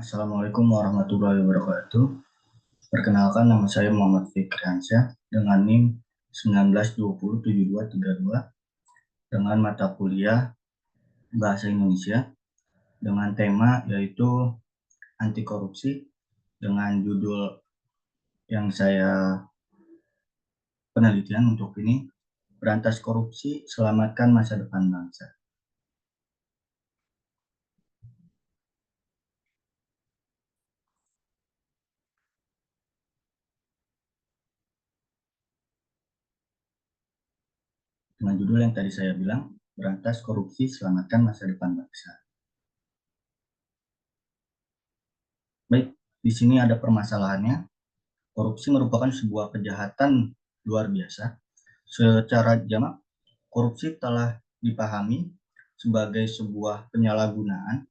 Assalamualaikum warahmatullahi wabarakatuh. Perkenalkan, nama saya Muhammad Fikriansyah dengan NIM 19207232 dengan mata kuliah Bahasa Indonesia dengan tema yaitu anti korupsi dengan judul yang saya penelitian untuk ini, berantas korupsi, selamatkan masa depan bangsa. Dengan judul yang tadi saya bilang, berantas korupsi, selamatkan masa depan bangsa. Baik, di sini ada permasalahannya. Korupsi merupakan sebuah kejahatan luar biasa. Secara jamak, korupsi telah dipahami sebagai sebuah penyalahgunaan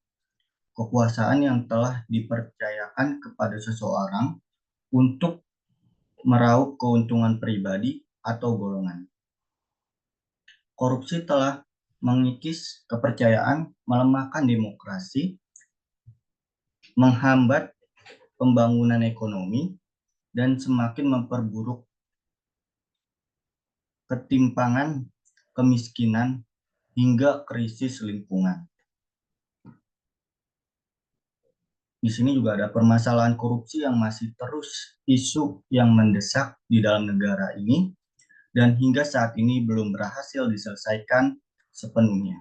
kekuasaan yang telah dipercayakan kepada seseorang untuk meraup keuntungan pribadi atau golongan. Korupsi telah mengikis kepercayaan, melemahkan demokrasi, menghambat pembangunan ekonomi, dan semakin memperburuk ketimpangan, kemiskinan, hingga krisis lingkungan. Di sini juga ada permasalahan korupsi yang masih terus isu yang mendesak di dalam negara ini dan hingga saat ini belum berhasil diselesaikan sepenuhnya.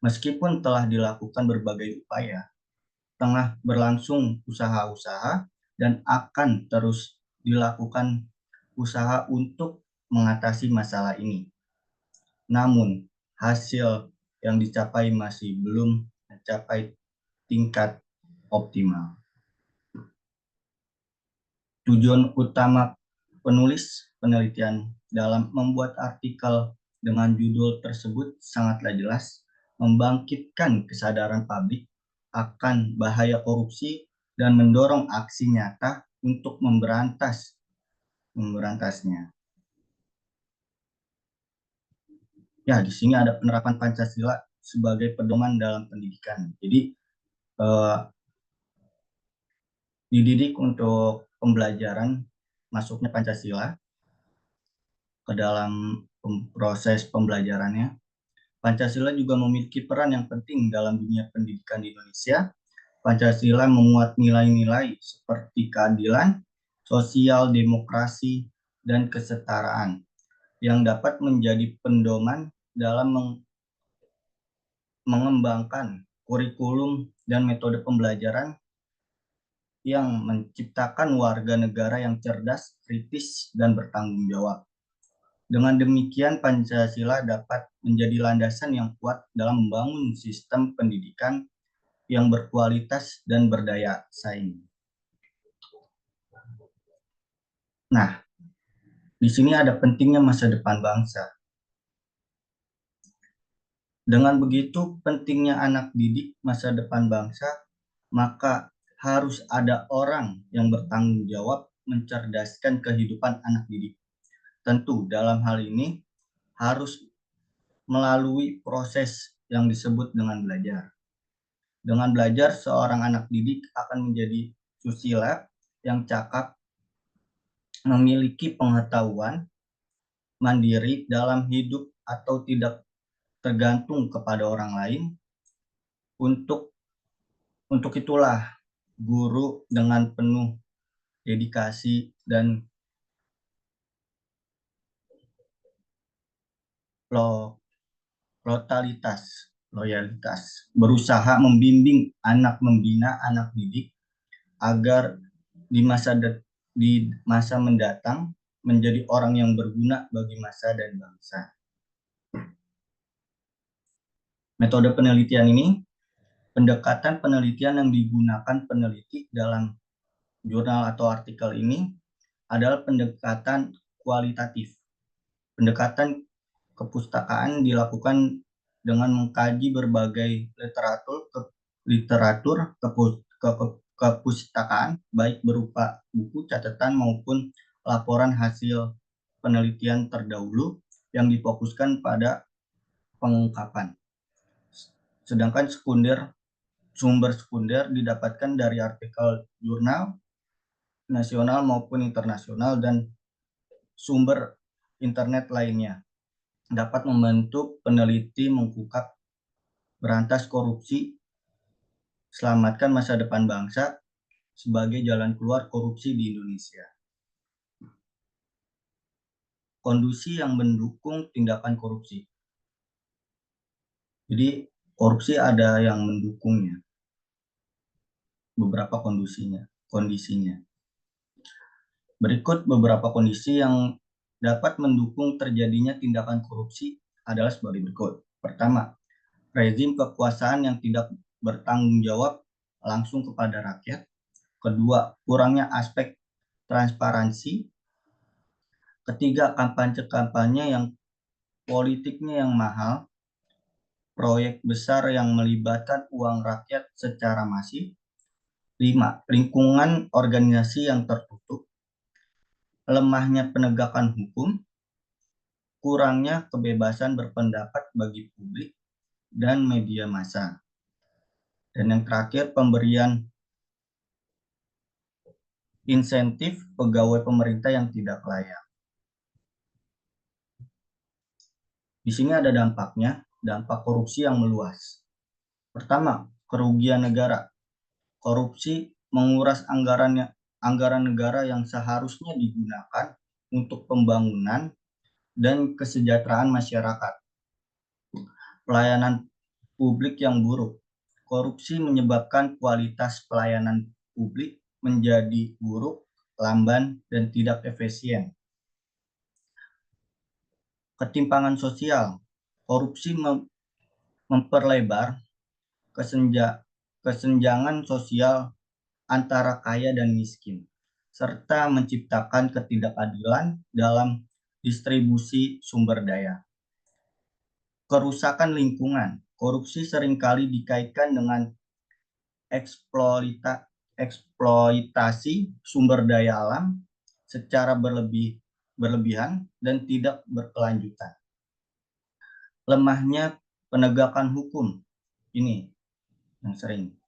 Meskipun telah dilakukan berbagai upaya, tengah berlangsung usaha-usaha dan akan terus dilakukan usaha untuk mengatasi masalah ini. Namun, hasil yang dicapai masih belum mencapai tingkat optimal. Tujuan utama penulis penelitian dalam membuat artikel dengan judul tersebut sangatlah jelas, membangkitkan kesadaran publik akan bahaya korupsi dan mendorong aksi nyata untuk memberantasnya. Ya, di sini ada penerapan Pancasila sebagai pedoman dalam pendidikan. Jadi dididik untuk pembelajaran masuknya Pancasila ke dalam proses pembelajarannya. Pancasila juga memiliki peran yang penting dalam dunia pendidikan di Indonesia. Pancasila memuat nilai-nilai seperti keadilan, sosial, demokrasi, dan kesetaraan yang dapat menjadi pedoman dalam mengembangkan kurikulum dan metode pembelajaran yang menciptakan warga negara yang cerdas, kritis, dan bertanggung jawab. Dengan demikian, Pancasila dapat menjadi landasan yang kuat dalam membangun sistem pendidikan yang berkualitas dan berdaya saing. Nah, di sini ada pentingnya masa depan bangsa. Dengan begitu pentingnya anak didik masa depan bangsa, maka harus ada orang yang bertanggung jawab mencerdaskan kehidupan anak didik. Tentu dalam hal ini harus melalui proses yang disebut dengan belajar. Dengan belajar, seorang anak didik akan menjadi susila yang cakap, memiliki pengetahuan, mandiri dalam hidup atau tidak tergantung kepada orang lain. Untuk itulah guru dengan penuh dedikasi dan loyalitas berusaha membina anak didik agar di masa mendatang menjadi orang yang berguna bagi masa dan bangsa. Metode penelitian ini, pendekatan penelitian yang digunakan peneliti dalam jurnal atau artikel ini adalah pendekatan kualitatif. Pendekatan kepustakaan dilakukan dengan mengkaji berbagai literatur kepustakaan, baik berupa buku, catatan, maupun laporan hasil penelitian terdahulu yang difokuskan pada pengungkapan. Sedangkan sekunder Sumber sekunder didapatkan dari artikel jurnal nasional maupun internasional dan sumber internet lainnya. Dapat membantu peneliti mengungkap berantas korupsi, selamatkan masa depan bangsa sebagai jalan keluar korupsi di Indonesia. Kondisi yang mendukung tindakan korupsi. Jadi korupsi ada yang mendukungnya, beberapa kondisinya. Berikut beberapa kondisi yang dapat mendukung terjadinya tindakan korupsi adalah sebagai berikut. Pertama, rezim kekuasaan yang tidak bertanggung jawab langsung kepada rakyat. Kedua, kurangnya aspek transparansi. Ketiga, kampanye-kampanye yang politiknya yang mahal, proyek besar yang melibatkan uang rakyat secara masif. 5. Lingkungan organisasi yang tertutup, lemahnya penegakan hukum, kurangnya kebebasan berpendapat bagi publik dan media massa. Dan yang terakhir, pemberian insentif pegawai pemerintah yang tidak layak. Di sini ada dampaknya, dampak korupsi yang meluas. Pertama, kerugian negara. Korupsi menguras anggaran negara yang seharusnya digunakan untuk pembangunan dan kesejahteraan masyarakat. Pelayanan publik yang buruk. Korupsi menyebabkan kualitas pelayanan publik menjadi buruk, lamban, dan tidak efisien. Ketimpangan sosial. Korupsi memperlebar kesenjangan sosial antara kaya dan miskin, serta menciptakan ketidakadilan dalam distribusi sumber daya. Kerusakan lingkungan. Korupsi seringkali dikaitkan dengan eksploitasi sumber daya alam secara berlebihan dan tidak berkelanjutan. Lemahnya penegakan hukum. Ini yang sering.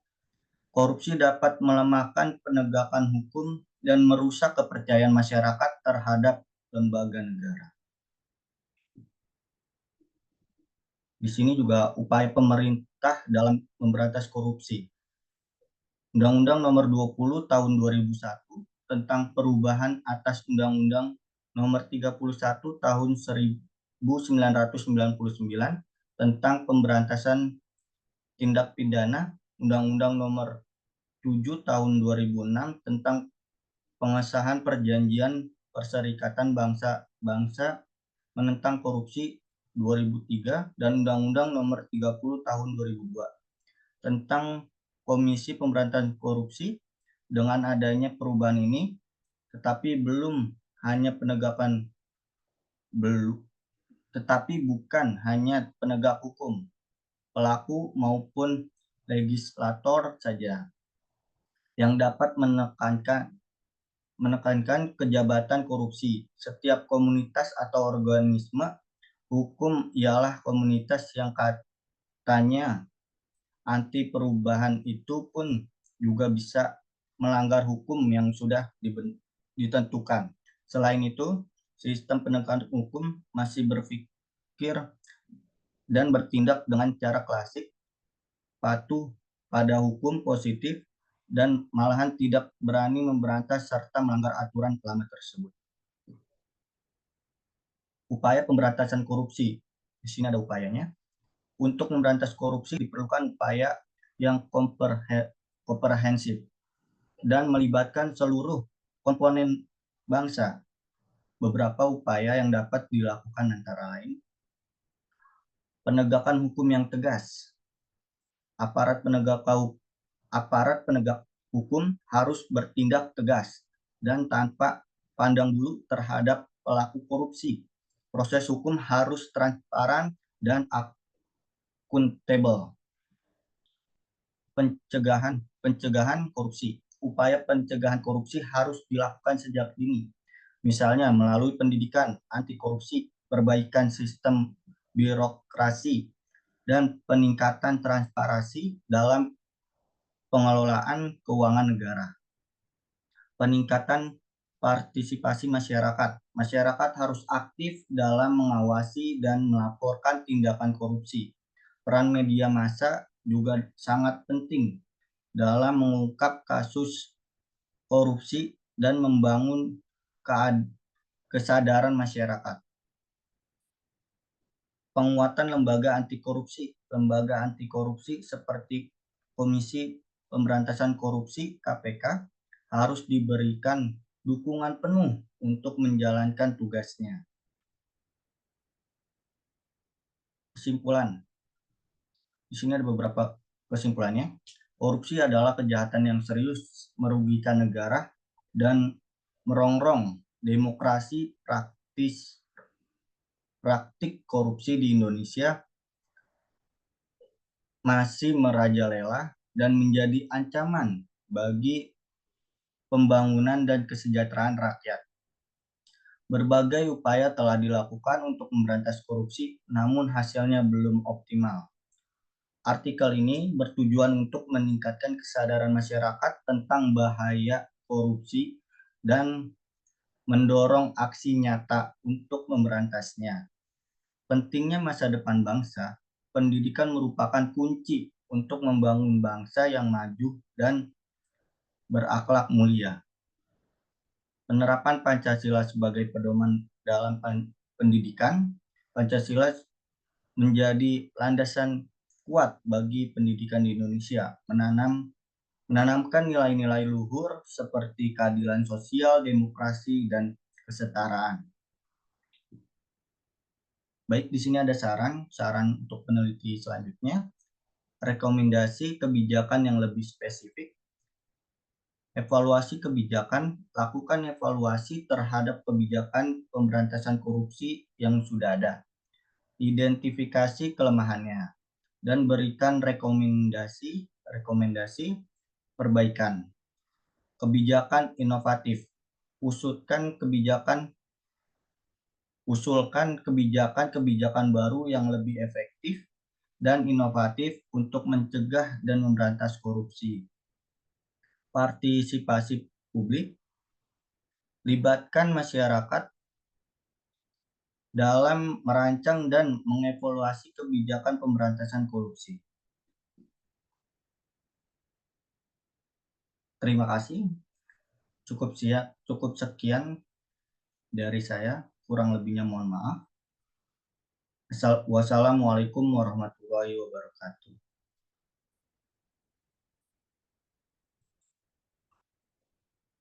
Korupsi dapat melemahkan penegakan hukum dan merusak kepercayaan masyarakat terhadap lembaga negara. Di sini juga upaya pemerintah dalam memberantas korupsi. Undang-Undang Nomor 20 Tahun 2001 tentang perubahan atas Undang-Undang Nomor 31 Tahun 1999 tentang pemberantasan tindak pidana, Undang-Undang Nomor 7 Tahun 2006 tentang pengesahan Perjanjian Perserikatan Bangsa-Bangsa menentang korupsi 2003 dan Undang-Undang Nomor 30 Tahun 2002 tentang Komisi Pemberantasan Korupsi. Dengan adanya perubahan ini, tetapi bukan hanya penegak hukum, pelaku maupun legislator saja yang dapat menekankan kejabatan korupsi. Setiap komunitas atau organisme hukum ialah komunitas yang katanya anti perubahan itu pun juga bisa melanggar hukum yang sudah ditentukan. Selain itu, sistem penegakan hukum masih berpikir dan bertindak dengan cara klasik, patuh pada hukum positif, dan malahan tidak berani memberantas serta melanggar aturan kelama tersebut. Upaya pemberantasan korupsi. Di sini ada upayanya. Untuk memberantas korupsi diperlukan upaya yang komprehensif dan melibatkan seluruh komponen bangsa. Beberapa upaya yang dapat dilakukan antara lain: penegakan hukum yang tegas. Aparat penegak hukum harus bertindak tegas dan tanpa pandang bulu terhadap pelaku korupsi. Proses hukum harus transparan dan akuntabel. Pencegahan korupsi. Upaya pencegahan korupsi harus dilakukan sejak dini. Misalnya melalui pendidikan anti korupsi, perbaikan sistem birokrasi, dan peningkatan transparansi dalam pengelolaan keuangan negara, peningkatan partisipasi masyarakat. Masyarakat harus aktif dalam mengawasi dan melaporkan tindakan korupsi. Peran media massa juga sangat penting dalam mengungkap kasus korupsi dan membangun kesadaran masyarakat. Penguatan lembaga anti korupsi. Lembaga anti korupsi seperti Komisi Pemberantasan Korupsi (KPK) harus diberikan dukungan penuh untuk menjalankan tugasnya. Kesimpulan. Di sini ada beberapa kesimpulannya. Korupsi adalah kejahatan yang serius, merugikan negara, dan merongrong demokrasi. Praktik korupsi di Indonesia masih merajalela dan menjadi ancaman bagi pembangunan dan kesejahteraan rakyat. Berbagai upaya telah dilakukan untuk memberantas korupsi, namun hasilnya belum optimal. Artikel ini bertujuan untuk meningkatkan kesadaran masyarakat tentang bahaya korupsi dan mendorong aksi nyata untuk memberantasnya. Pentingnya masa depan bangsa, pendidikan merupakan kunci untuk membangun bangsa yang maju dan berakhlak mulia. Penerapan Pancasila sebagai pedoman dalam pendidikan. Pancasila menjadi landasan kuat bagi pendidikan di Indonesia, menanamkan nilai-nilai luhur seperti keadilan sosial, demokrasi, dan kesetaraan. Baik, di sini ada saran untuk peneliti selanjutnya. Rekomendasi kebijakan yang lebih spesifik. Evaluasi kebijakan, lakukan evaluasi terhadap kebijakan pemberantasan korupsi yang sudah ada. Identifikasi kelemahannya dan berikan rekomendasi perbaikan. Kebijakan inovatif. Usulkan kebijakan baru yang lebih efektif dan inovatif untuk mencegah dan memberantas korupsi. Partisipasi publik, libatkan masyarakat dalam merancang dan mengevaluasi kebijakan pemberantasan korupsi. Terima kasih. Cukup sekian dari saya. Kurang lebihnya mohon maaf. Wassalamualaikum warahmatullahi wabarakatuh.